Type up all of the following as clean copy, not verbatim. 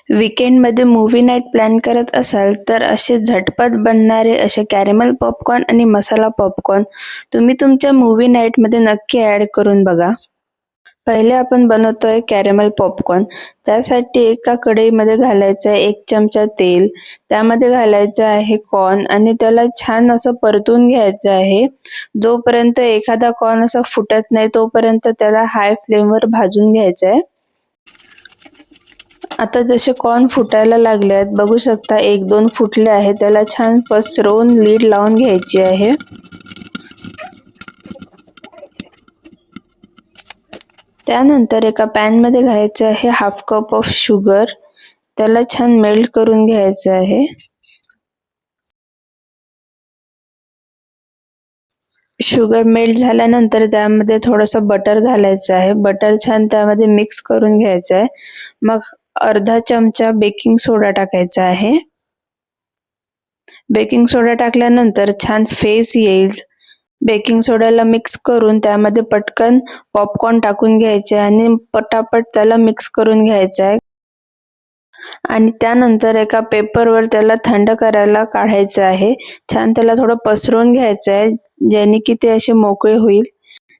वीकेंडमध्ये movie night plan करत असाल तर असे झटपट बनणारे असे कॅरेमल पॉपकॉर्न आणि मसाला पॉपकॉर्न तुम्ही तुमच्या मूव्ही नाईटमध्ये नक्की ॲड करून बघा. पहिले आपण बनवतोय कॅरेमल पॉपकॉर्न. त्यासाठी एका कढईमध्ये घालायचं आहे 1 चमचा तेल. त्यामध्ये घालायचं आहे कॉर्न आणि त्याला छान असं परतून घ्यायचं आहे. जोपर्यंत एखादा कॉर्न असा फुटत नाही तोपर्यंत त्याला हाय फ्लेमवर भाजून घ्यायचं आहे. आता जसे कॉर्न फुटायला लागले आहेत, बघू शकता 1-2 फुटले आहेत. त्याला छान पसरवून लीड लावून घ्यायची आहे. त्यानंतर एका पॅनमध्ये घ्यायचे आहे 1/2 कप ऑफ शुगर. त्याला छान मेल्ट करून घ्यायचं आहे. शुगर मेल्ट झाल्यानंतर त्यामध्ये थोडंसं बटर घालायचं आहे. बटर छान त्यामध्ये मिक्स करून घ्यायचं आहे. मग अर्धा चमचा बेकिंग सोडा टाकायचा आहे. बेकिंग सोडा टाकल्यानंतर छान फेस येईल. बेकिंग सोड्याला मिक्स करून त्यामध्ये पटकन पॉपकॉर्न टाकून घ्यायचे आणि पटापट त्याला मिक्स करून घ्यायचं आहे. आणि त्यानंतर एका पेपरवर त्याला थंड करायला काढायचं आहे. छान त्याला थोडं पसरवून घ्यायचं आहे ज्याने की ते असे मोकळे होईल.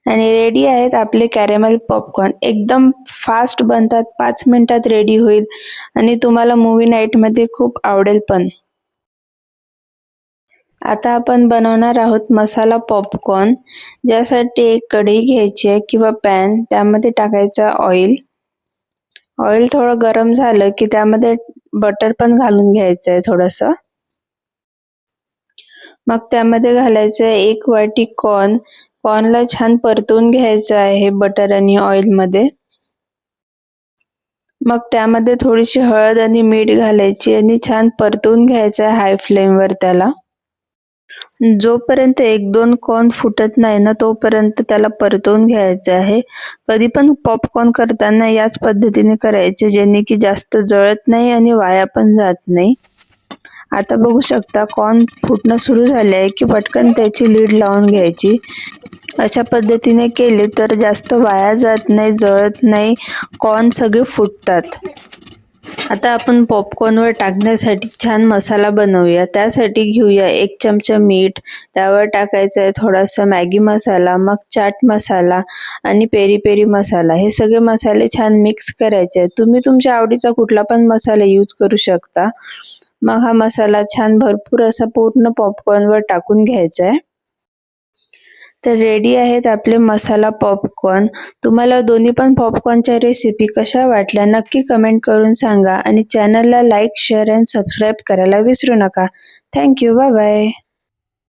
आणि रेडी आहेत आपले कॅरेमल पॉपकॉर्न. एकदम फास्ट बनतात, 5 मिनिटात रेडी होईल आणि तुम्हाला मूव्ही नाईटमध्ये खूप आवडेल पण. आता आपण बनवणार आहोत मसाला पॉपकॉर्न. ज्यासाठी एक कढई घ्यायची आहे किंवा पॅन. त्यामध्ये टाकायचं ऑइल. ऑइल थोडं गरम झालं की त्यामध्ये बटर पण घालून घ्यायचं आहे थोडंसं. मग त्यामध्ये घालायचं आहे 1 वाटी कॉर्न. कॉर्नला छान परतून घ्यायचं आहे बटर आणि ऑइल मध्ये. मग त्यामध्ये थोडीशी हळद आणि मीठ घालायची आणि छान परतून घ्यायचं आहे हाय फ्लेमवर त्याला. जोपर्यंत 1-2 कॉर्न फुटत नाही ना तोपर्यंत त्याला परतवून घ्यायचं आहे. कधी पण पॉपकॉर्न करताना याच पद्धतीने करायचे जेणे की जास्त जळत नाही आणि वाया पण जात नाही. आता बघू शकता कॉर्न फुटणं सुरू झाले आहे की पटकन त्याची लीड लावून घ्यायची. अशा पद्धतीने केले तर जास्त वाया जात नाही, जळत नाही, कॉर्न सगळे फुटतात. आता आपण पॉपकॉर्नवर टाकण्यासाठी छान मसाला बनवूया. त्यासाठी घेऊया 1 चमचा मीठ. त्यावर टाकायचा आहे थोडासा मॅगी मसाला, मग चाट मसाला आणि पेरी पेरी मसाला. हे सगळे मसाले छान मिक्स करायचे आहेत. तुम्ही तुमच्या आवडीचा कुठला पण मसाला यूज करू शकता. मग हा मसाला छान भरपूर असा पूर्ण पॉपकॉर्नवर टाकून घ्यायचा आहे. तर रेडी आहेत आपले मसाला पॉपकॉर्न. तुम्हाला दोन्ही पण पॉपकॉर्नच्या रेसिपी कशा वाटल्या नक्की कमेंट करून सांगा आणि चॅनलला लाईक, शेअर आणि सबस्क्राईब करायला विसरू नका. थँक्यू. Bye bye.